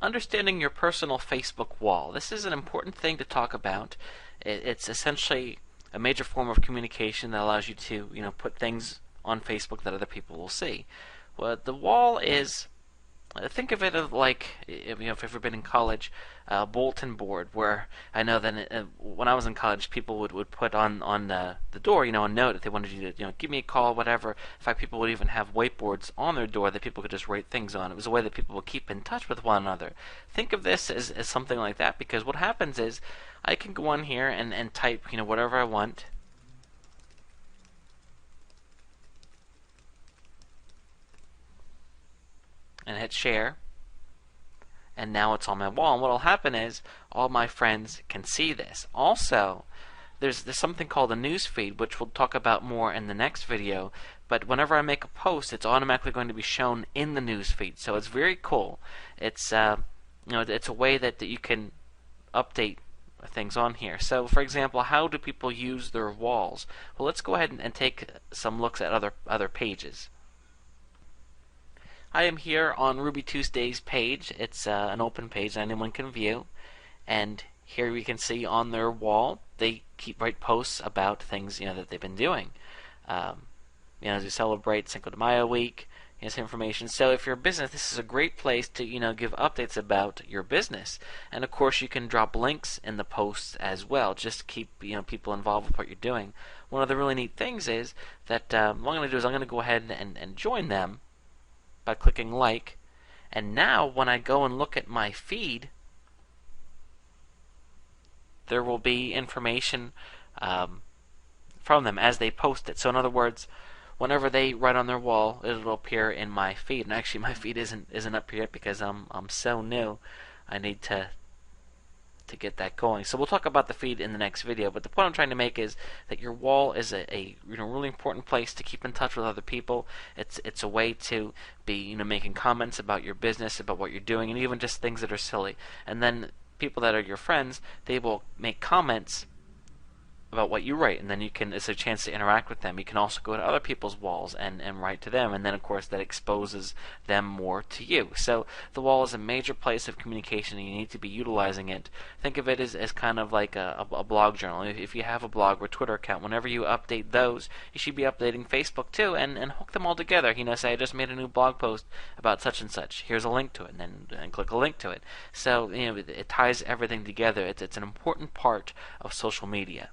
understanding your personal Facebook wall. This is an important thing to talk about. It's essentially a major form of communication that allows you to, put things on Facebook that other people will see. Well, the wall is, think of it of like, if you've ever been in college, a bulletin board where I know that when I was in college, people would put on the door, a note if they wanted you to, give me a call, whatever. In fact, people would even have whiteboards on their door that people could just write things on. It was a way that people would keep in touch with one another. Think of this as something like that, because what happens is I can go on here and type, whatever I want. And hit share, and now it's on my wall. And what will happen is all my friends can see this. Also, there's something called a news feed, which we'll talk about more in the next video. But whenever I make a post, it's automatically going to be shown in the news feed. So it's very cool. It's it's a way that you can update things on here. So, for example, how do people use their walls? Well, let's go ahead and take some looks at other pages. I am here on Ruby Tuesday's page. It's an open page that anyone can view, and here we can see on their wall they write posts about things that they've been doing. As we celebrate Cinco de Mayo week, this information. So if you're a business, this is a great place to give updates about your business, and of course you can drop links in the posts as well. Just keep people involved with what you're doing. One of the really neat things is that what I'm going to do is I'm going to go ahead and join them by clicking like, and now when I go and look at my feed, there will be information from them as they post it. So in other words, whenever they write on their wall, it'll appear in my feed. And actually, my feed isn't up here yet because I'm so new. I need to get that going. So we'll talk about the feed in the next video, but the point I'm trying to make is that your wall is a really important place to keep in touch with other people. It's a way to be making comments about your business, about what you're doing, and even just things that are silly. And then people that are your friends, they will make comments about what you write, and then it's a chance to interact with them. You can also go to other people's walls and write to them, and then of course that exposes them more to you. So the wall is a major place of communication, and you need to be utilizing it. Think of it as kind of like a blog journal. If you have a blog or Twitter account, whenever you update those, you should be updating Facebook too, and hook them all together. Say I just made a new blog post about such and such. Here's a link to it, and then click a link to it. So it ties everything together. It's an important part of social media.